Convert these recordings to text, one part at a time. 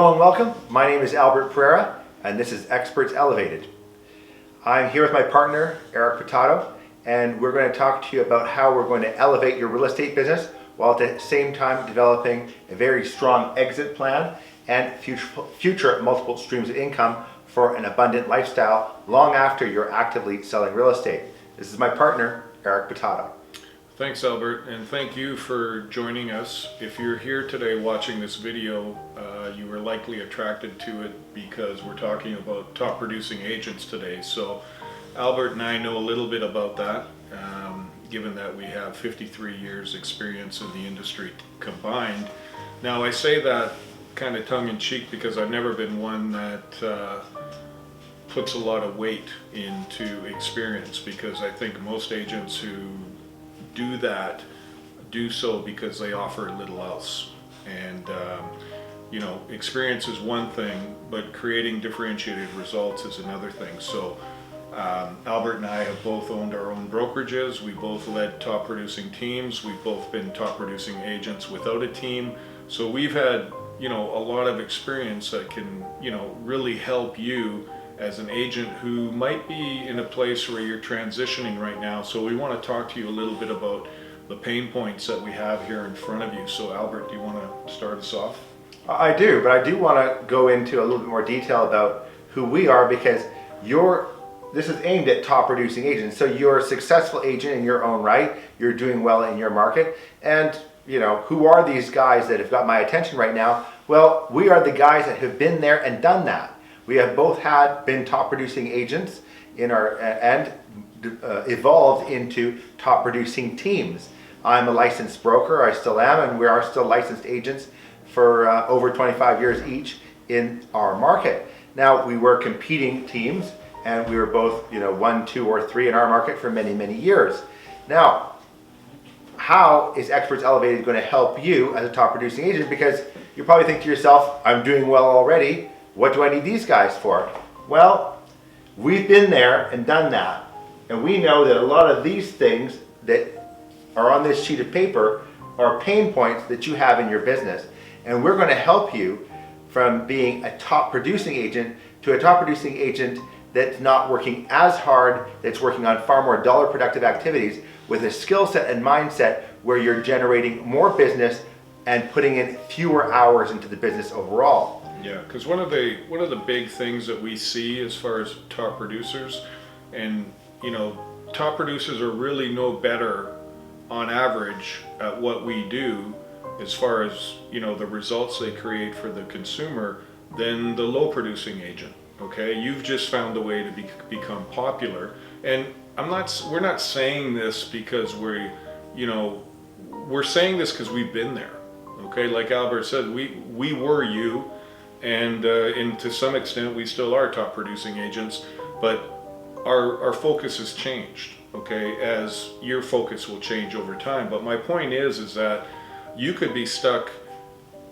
Hello and welcome. My name is Albert Pereira and this is Experts Elevated. I'm here with my partner, Eric Patato, and we're going to talk to you about how we're going to elevate your real estate business while at the same time developing a very strong exit plan and future multiple streams of income for an abundant lifestyle long after you're actively selling real estate. This is my partner, Eric Patato. Thanks, Albert, and thank you for joining us. If you're here today watching this video, you were likely attracted to it because we're talking about top producing agents today. So Albert and I know a little bit about that, given that we have 53 years experience in the industry combined. Now I say that kind of tongue-in-cheek because I've never been one that puts a lot of weight into experience, because I think most agents who do that do so because they offer little else. And experience is one thing, but creating differentiated results is another thing. So Albert and I have both owned our own brokerages. We both led top producing teams. We've both been top producing agents without a team. So we've had a lot of experience that can really help you as an agent who might be in a place where you're transitioning right now. So we want to talk to you a little bit about the pain points that we have here in front of you. So Albert, do you want to start us off? I do, but I do want to go into a little bit more detail about who we are, because this is aimed at top producing agents. So you're a successful agent in your own right. You're doing well in your market. And who are these guys that have got my attention right now? Well, we are the guys that have been there and done that. We have both been top producing agents and evolved into top producing teams. I'm a licensed broker, I still am, and we are still licensed agents for over 25 years each in our market. Now, we were competing teams, and we were both 1, 2, or 3 in our market for many, many years. Now, how is Experts Elevated going to help you as a top producing agent? Because you probably think to yourself, I'm doing well already. What do I need these guys for? Well, we've been there and done that. And we know that a lot of these things that are on this sheet of paper are pain points that you have in your business. And we're going to help you from being a top producing agent to a top producing agent that's not working as hard, that's working on far more dollar productive activities with a skill set and mindset where you're generating more business and putting in fewer hours into the business overall. Yeah, because one of the big things that we see as far as top producers, and top producers are really no better on average at what we do as far as the results they create for the consumer than the low producing agent. Okay, you've just found a way to become popular, and we're not saying this because we're saying this because we've been there. Okay, like Albert said, we were you. And to some extent, we still are top producing agents, but our focus has changed, okay, as your focus will change over time. But my point is that you could be stuck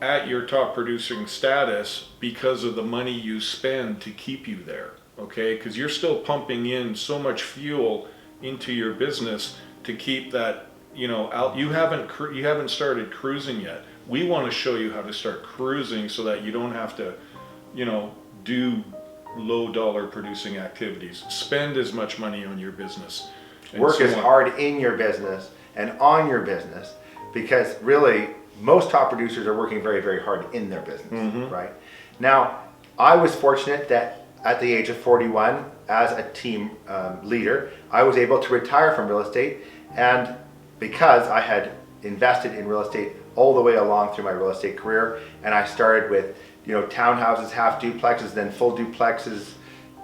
at your top producing status because of the money you spend to keep you there, okay, because you're still pumping in so much fuel into your business to keep that out. You haven't started cruising yet. We want to show you how to start cruising so that you don't have to, do low dollar producing activities. Spend as much money on your business. Work as hard in your business and on your business, because really most top producers are working very, very hard in their business, right? Now, I was fortunate that at the age of 41, as a team leader, I was able to retire from real estate, and because I had invested in real estate all the way along through my real estate career, and I started with townhouses, half duplexes, then full duplexes,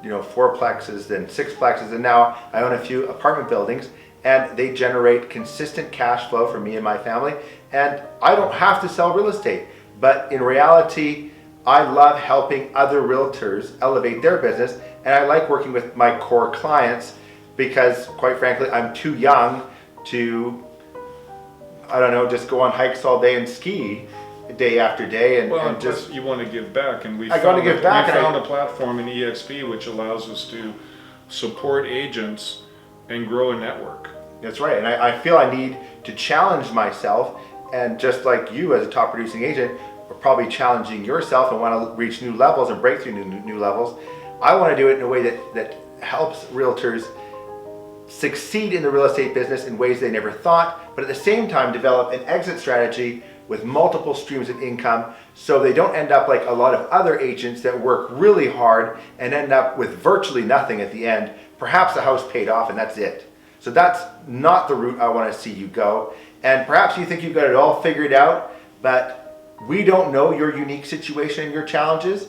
fourplexes, then sixplexes, and now I own a few apartment buildings, and they generate consistent cash flow for me and my family, and I don't have to sell real estate. But in reality, I love helping other realtors elevate their business, and I like working with my core clients because, quite frankly, I'm too young to just go on hikes all day and ski day after day, and just you want to give back, and we found a platform in EXP which allows us to support agents and grow a network. That's right, and I feel I need to challenge myself, and just like you as a top producing agent, are probably challenging yourself and want to reach new levels and break through new levels, I want to do it in a way that helps realtors succeed in the real estate business in ways they never thought, but at the same time develop an exit strategy with multiple streams of income so they don't end up like a lot of other agents that work really hard and end up with virtually nothing at the end, perhaps the house paid off and that's it. So that's not the route I want to see you go. And perhaps you think you've got it all figured out, but we don't know your unique situation and your challenges.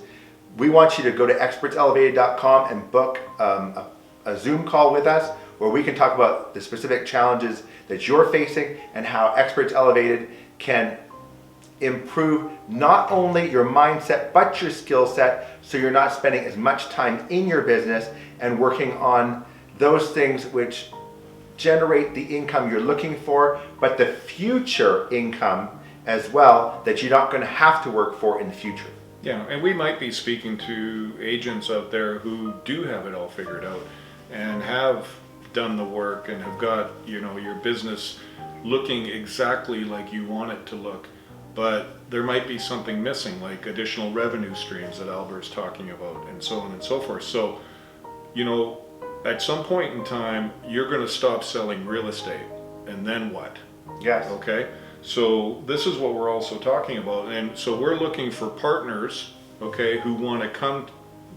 We want you to go to expertselevated.com and book a Zoom call with us where we can talk about the specific challenges that you're facing and how Experts Elevated can improve not only your mindset but your skill set so you're not spending as much time in your business and working on those things which generate the income you're looking for, but the future income as well that you're not going to have to work for in the future. Yeah, and we might be speaking to agents out there who do have it all figured out and have done the work and have got, you know, your business looking exactly like you want it to look, but there might be something missing, like additional revenue streams that Albert's talking about and so on and so forth. So, you know, at some point in time, you're going to stop selling real estate, and then what? Yes. Okay, so this is what we're also talking about, and so we're looking for partners, okay, who want to come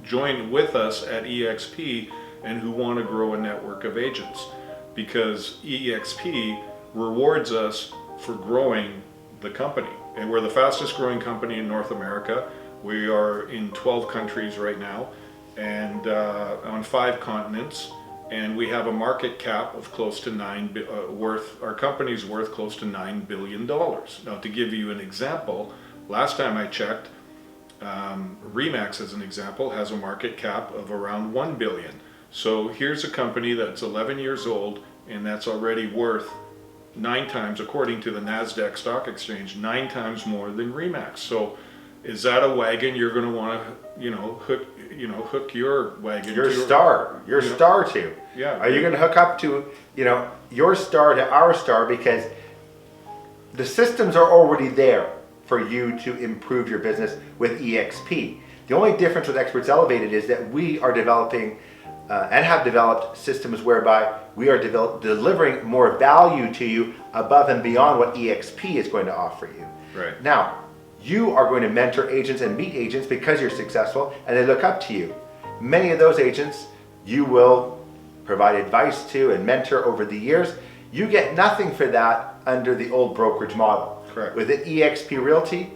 join with us at EXP and who want to grow a network of agents, because EXP rewards us for growing the company, and we're the fastest growing company in North America. We are in 12 countries right now and on 5 continents, and we have a market cap of close to our company's worth close to $9 billion. Now, to give you an example, last time I checked, Remax as an example has a market cap of around $1 billion. So here's a company that's 11 years old and that's already worth 9 times, according to the NASDAQ stock exchange, 9 times more than Remax. So is that a wagon you're going to want to, hook your wagon Your to? your star to. Yeah. Are you going to hook up to, your star to our star, because the systems are already there for you to improve your business with EXP. The only difference with Experts Elevated is that we are developing and have developed systems whereby we are delivering more value to you above and beyond what EXP is going to offer you. Right. Now, you are going to mentor agents and meet agents because you're successful and they look up to you. Many of those agents you will provide advice to and mentor over the years. You get nothing for that under the old brokerage model. Correct. With an EXP Realty,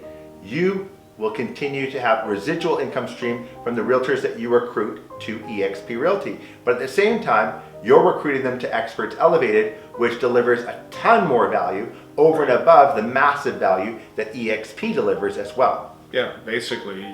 you will continue to have residual income stream from the realtors that you recruit to EXP Realty. But at the same time, you're recruiting them to Experts Elevated, which delivers a ton more value over and above the massive value that EXP delivers as well. Yeah, basically,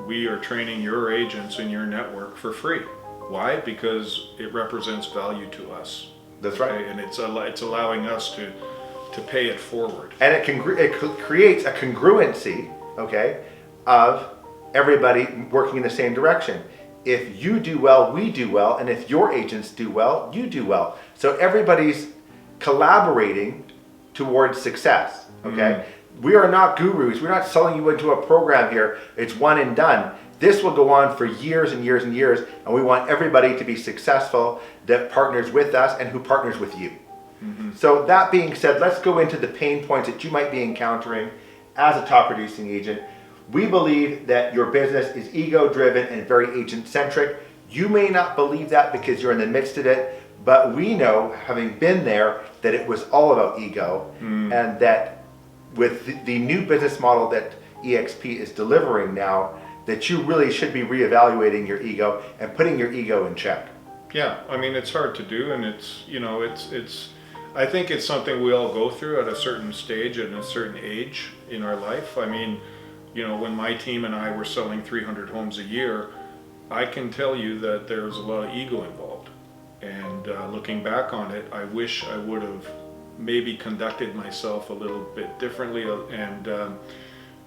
we are training your agents in your network for free. Why? Because it represents value to us. That's right. Okay? And it's allowing us to pay it forward. And it creates a congruency, okay, of everybody working in the same direction. If you do well, we do well, and if your agents do well, you do well. So everybody's collaborating towards success, okay? We are not gurus. We're not selling you into a program here. It's one and done. This will go on for years and years and years, and we want everybody to be successful that partners with us and who partners with you. So that being said, let's go into the pain points that you might be encountering as a top producing agent. We believe that your business is ego-driven and very agent-centric. You may not believe that because you're in the midst of it, but we know, having been there, that it was all about ego, and that with the new business model that EXP is delivering now, that you really should be reevaluating your ego and putting your ego in check. Yeah, I mean, it's hard to do, and it's I think it's something we all go through at a certain stage and a certain age in our life. I mean, when my team and I were selling 300 homes a year, I can tell you that there was a lot of ego involved. And looking back on it, I wish I would have maybe conducted myself a little bit differently and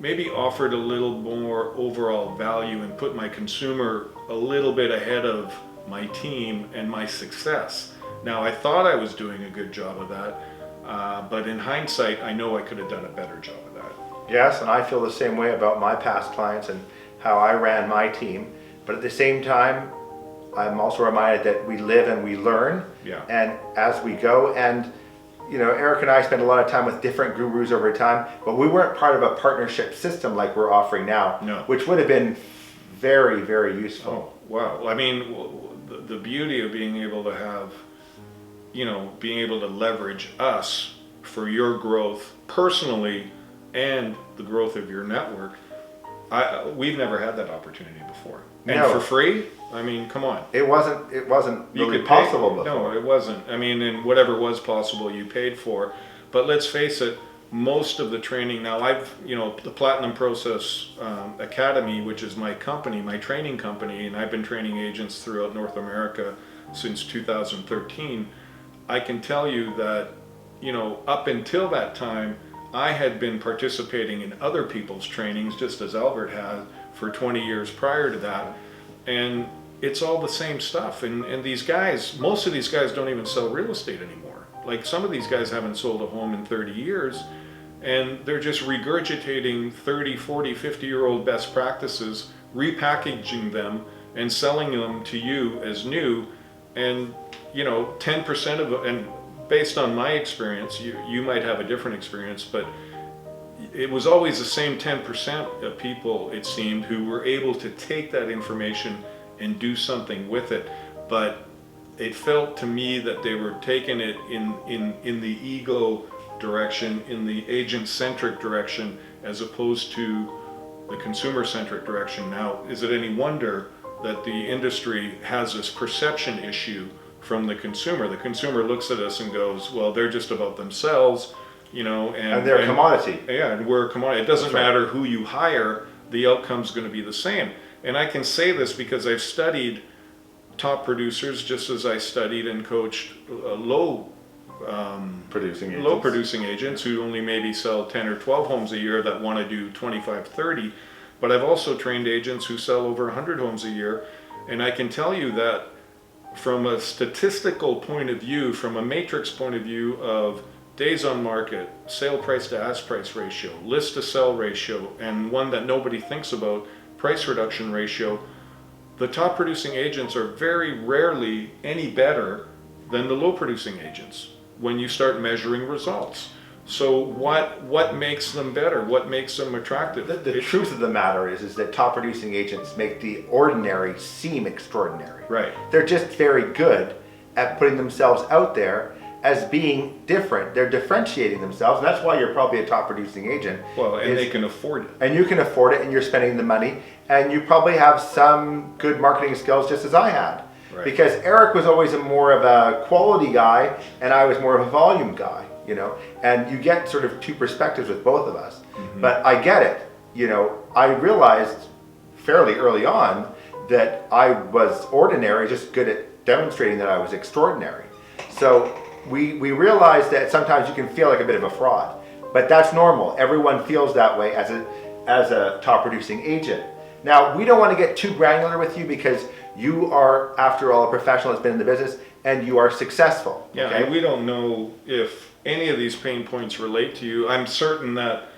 maybe offered a little more overall value and put my consumer a little bit ahead of my team and my success. Now, I thought I was doing a good job of that, but in hindsight, I know I could have done a better job of that. Yes, and I feel the same way about my past clients and how I ran my team. But at the same time, I'm also reminded that we live and we learn. Yeah. And as we go, and Eric and I spent a lot of time with different gurus over time, but we weren't part of a partnership system like we're offering now, No. which would have been very, very useful. Oh, wow. I mean, the beauty of being able to have, being able to leverage us for your growth personally and the growth of your network, we've never had that opportunity before. And No. for free? I mean, come on. It wasn't You really could possible pay, before. No, it wasn't. I mean, and whatever was possible, you paid for. But let's face it, most of the training now, the Platinum Process Academy, which is my company, my training company, and I've been training agents throughout North America since 2013. I can tell you that, up until that time, I had been participating in other people's trainings, just as Albert had for 20 years prior to that. And it's all the same stuff. And these guys, most of these guys don't even sell real estate anymore. Like some of these guys haven't sold a home in 30 years, and they're just regurgitating 30, 40, 50-year-old best practices, repackaging them and selling them to you as new. And 10% of it, and based on my experience, you might have a different experience, but it was always the same 10% of people, it seemed, who were able to take that information and do something with it. But it felt to me that they were taking it in the ego direction, in the agent-centric direction, as opposed to the consumer-centric direction. Now, is it any wonder that the industry has this perception issue from the consumer? The consumer looks at us and goes, well, they're just about themselves, and they're a commodity. Yeah, and we're a commodity. It doesn't That's right. matter who you hire, the outcome's going to be the same. And I can say this because I've studied top producers just as I studied and coached low producing agents who only maybe sell 10 or 12 homes a year that want to do 25, 30. But I've also trained agents who sell over 100 homes a year. And I can tell you that from a statistical point of view, from a matrix point of view of days on market, sale price to ask price ratio, list to sell ratio, and one that nobody thinks about, price reduction ratio, the top producing agents are very rarely any better than the low producing agents when you start measuring results. So what makes them better? What makes them attractive? The truth of the matter is that top producing agents make the ordinary seem extraordinary. Right. They're just very good at putting themselves out there as being different. They're differentiating themselves, and that's why you're probably a top producing agent. Well, and they can afford it. And you can afford it, and you're spending the money, and you probably have some good marketing skills just as I had. Right. Because Eric was always more of a quality guy, and I was more of a volume guy, and you get sort of two perspectives with both of us. Mm-hmm. But I get it. I realized fairly early on that I was ordinary, just good at demonstrating that I was extraordinary. So we realized that sometimes you can feel like a bit of a fraud, but that's normal. Everyone feels that way as a top producing agent. Now, we don't want to get too granular with you because you are, after all, a professional that's been in the business and you are successful. Yeah, okay? and we don't know if any of these pain points relate to you. I'm certain that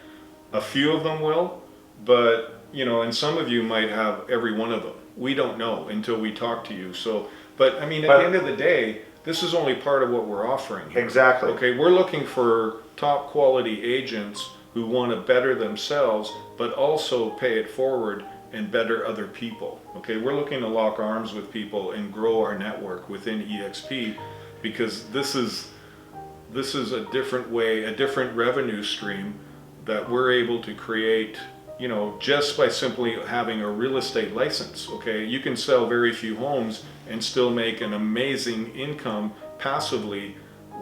a few of them will, but and some of you might have every one of them. We don't know until we talk to you. So, but I mean, at the end of the day, this is only part of what we're offering here. Exactly. Okay, we're looking for top quality agents who want to better themselves, but also pay it forward and better other people. Okay, we're looking to lock arms with people and grow our network within EXP because this is a different way, a different revenue stream that we're able to create, just by simply having a real estate license. Okay, you can sell very few homes and still make an amazing income passively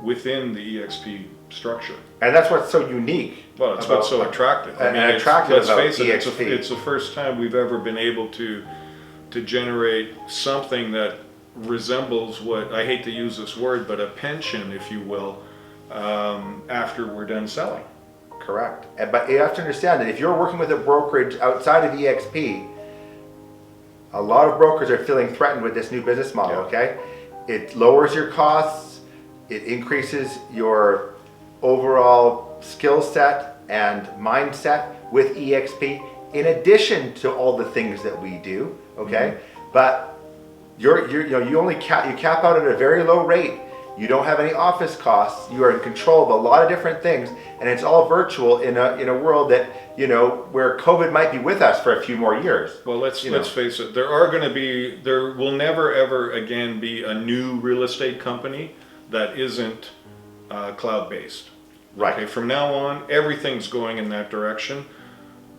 within the EXP structure. And that's what's so unique. Well, it's what's so attractive. And attractive let's about face it, EXP. it's the first time we've ever been able to generate something that resembles what, I hate to use this word, but a pension, if you will, after we're done selling. Correct. But you have to understand that if you're working with a brokerage outside of EXP, a lot of brokers are feeling threatened with this new business model, Yeah. okay? It lowers your costs, it increases your overall skill set and mindset with EXP, in addition to all the things that we do, okay? But you only cap out at a very low rate. You don't have any office costs. You are in control of a lot of different things, and it's all virtual in a world that, where COVID might be with us for a few more years. Well, let's face it. There will never ever again be a new real estate company that isn't cloud-based. Right. Okay, from now on, everything's going in that direction.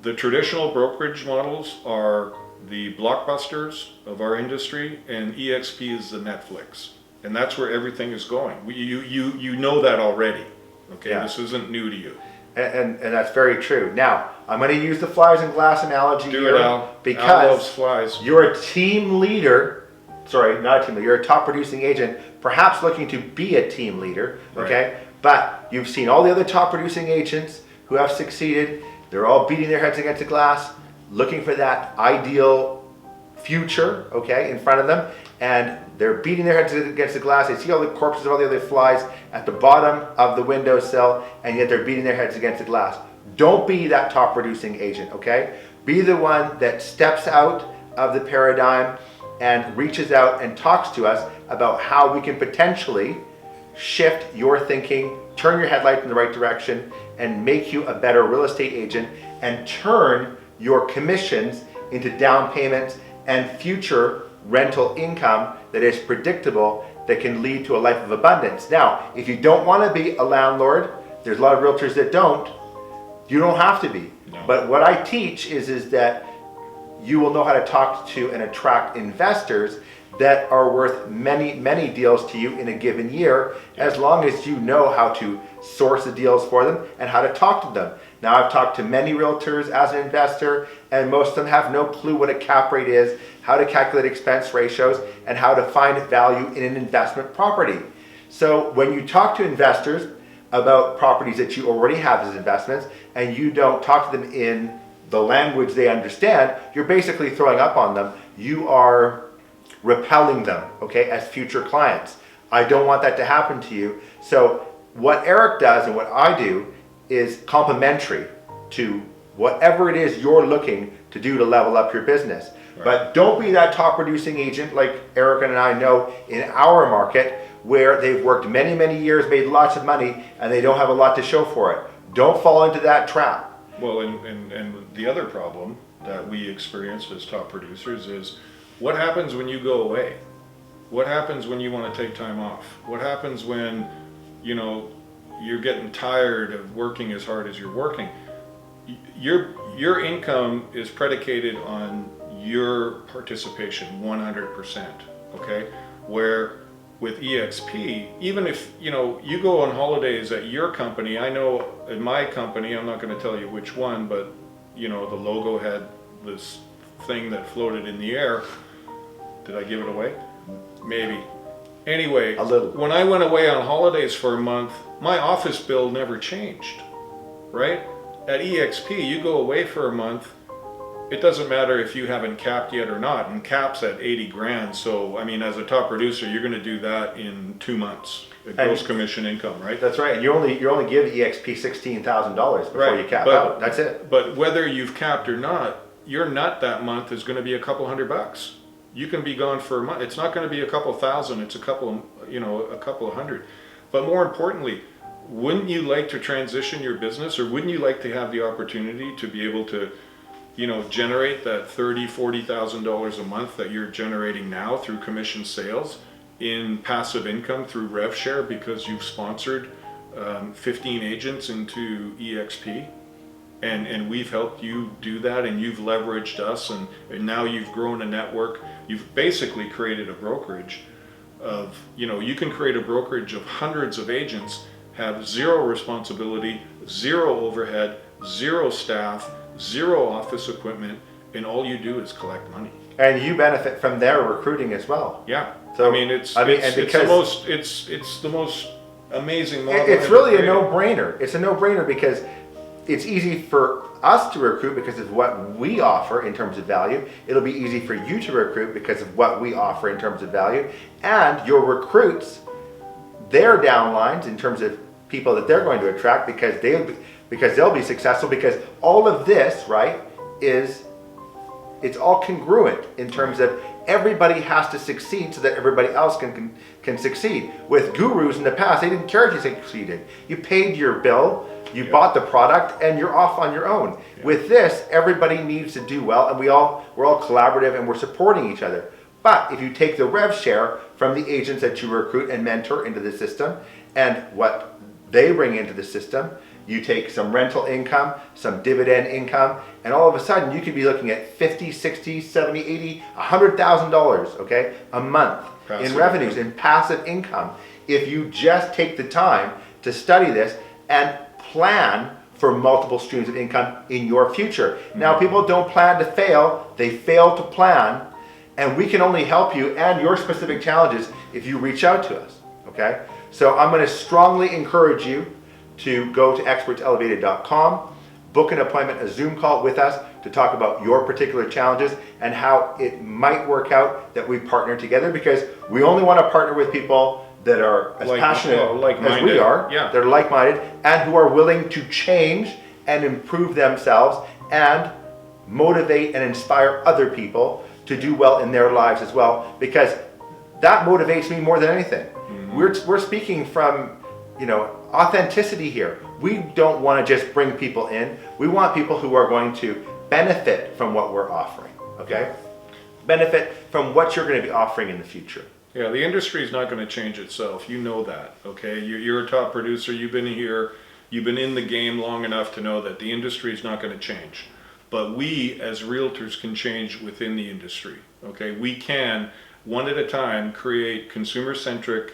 The traditional brokerage models are the Blockbusters of our industry, and EXP is the Netflix. And that's where everything is going. You know that already. Okay, Yeah. This isn't new to you. And that's very true. Now, I'm going to use the flies and glass analogy Do here it, Al. Al loves because flies. you're a team leader. Sorry, not a team leader. You're a top producing agent, perhaps looking to be a team leader. Okay, Right. but you've seen all the other top producing agents who have succeeded. They're all beating their heads against the glass, looking for that ideal future, okay, in front of them, and they're beating their heads against the glass. They see all the corpses of all the other flies at the bottom of the windowsill, and yet they're beating their heads against the glass. Don't be that top producing agent, okay? Be the one that steps out of the paradigm and reaches out and talks to us about how we can potentially shift your thinking, turn your headlights in the right direction, and make you a better real estate agent, and turn your commissions into down payments and future rental income that is predictable, that can lead to a life of abundance. Now, if you don't want to be a landlord, there's a lot of realtors that don't. You don't have to be. No. But what I teach is that you will know how to talk to and attract investors that are worth many deals to you in a given year, as long as you know how to source the deals for them and how to talk to them. Now, I've talked to many realtors as an investor, and most of them have no clue what a cap rate is, how to calculate expense ratios, and how to find value in an investment property. So when you talk to investors about properties that you already have as investments, and you don't talk to them in the language they understand, you're basically throwing up on them. You are repelling them, okay, as future clients. I don't want that to happen to you. So what Eric does and what I do is complementary to whatever it is you're looking to do to level up your business. Right. But don't be that top producing agent like Eric and I know in our market, where they've worked many years, made lots of money, and they don't have a lot to show for it. Don't fall into that trap. Well, and the other problem that we experienced as top producers is, what happens when you go away? What happens when you want to take time off? What happens when, you're getting tired of working as hard as you're working? Your income is predicated on your participation 100%, okay? Where with EXP, even if, you go on holidays at your company, I know in my company, I'm not going to tell you which one, but, the logo had this thing that floated in the air. Did I give it away? Maybe. Anyway, A little. when I went away on holidays for a month, my office bill never changed, right? At EXP, you go away for a month, it doesn't matter if you haven't capped yet or not, and cap's at 80 grand. So, as a top producer, you're going to do that in 2 months, gross commission income, right? That's right. You only give EXP $16,000 before Right. you cap out. That's it. But whether you've capped or not, your nut that month is going to be a couple $100. You can be gone for a month. It's not going to be a couple thousand. It's a couple of hundred. But more importantly, wouldn't you like to transition your business, or wouldn't you like to have the opportunity to be able to, generate that $30,000-$40,000 a month that you're generating now through commission sales in passive income through RevShare, because you've sponsored 15 agents into EXP? And we've helped you do that, and you've leveraged us, and now you've grown a network. You've basically created a brokerage of, you can create a brokerage of hundreds of agents, have zero responsibility, zero overhead, zero staff, zero office equipment, and all you do is collect money. And you benefit from their recruiting as well. Yeah. So, it's the most amazing model. It's ever really a created. no-brainer. It's a no-brainer because it's easy for us to recruit because of what we offer in terms of value. It'll be easy for you to recruit because of what we offer in terms of value. And your recruits, their downlines in terms of people that they're going to attract because they'll be successful, because all of this, right, it's all congruent in terms of everybody has to succeed so that everybody else can succeed. With gurus in the past, they didn't care if you succeeded. You paid your bill, you bought the product, and you're off on your own. With this, everybody needs to do well, and we're all collaborative and we're supporting each other. But if you take the rev share from the agents that you recruit and mentor into the system and what they bring into the system, you take some rental income, some dividend income, and all of a sudden you could be looking at $50, $60, $70, $80, $100,000, okay, a month in revenues, in passive income. If you just take the time to study this and plan for multiple streams of income in your future. Now, people don't plan to fail, they fail to plan, and we can only help you and your specific challenges if you reach out to us, okay? So I'm gonna strongly encourage you to go to expertselevated.com, book an appointment, a Zoom call with us to talk about your particular challenges and how it might work out that we partner together, because we only want to partner with people that are as passionate as we are, that are like-minded, and who are willing to change and improve themselves and motivate and inspire other people to do well in their lives as well, because that motivates me more than anything. We're speaking from, authenticity here. We don't want to just bring people in. We want people who are going to benefit from what we're offering, okay? Benefit from what you're going to be offering in the future. Yeah, the industry is not going to change itself. You know that, okay? You're a top producer. You've been here. You've been in the game long enough to know that the industry is not going to change. But we, as realtors, can change within the industry, okay? We can, one at a time, create consumer-centric,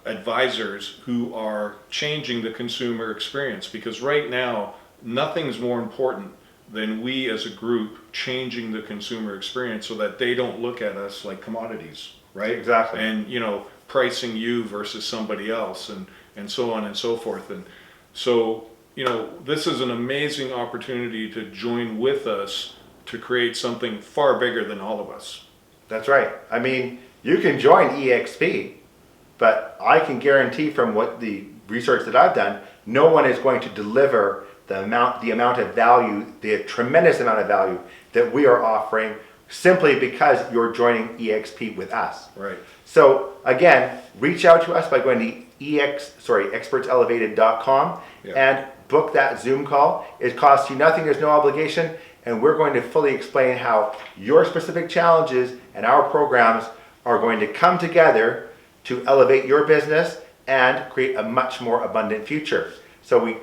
advisors who are changing the consumer experience, because right now nothing's more important than we as a group changing the consumer experience so that they don't look at us like commodities, right? Exactly. And pricing you versus somebody else, and so on and so forth. And so this is an amazing opportunity to join with us to create something far bigger than all of us. That's right. I mean, you can join EXP, but I can guarantee from what the research that I've done, no one is going to deliver the amount of value, the tremendous amount of value that we are offering simply because you're joining EXP with us. Right. So again, reach out to us by going to expertselevated.com and book that Zoom call. It costs you nothing, there's no obligation, and we're going to fully explain how your specific challenges and our programs are going to come together to elevate your business and create a much more abundant future. So we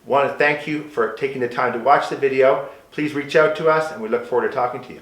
want to thank you for taking the time to watch the video. Please reach out to us, and we look forward to talking to you.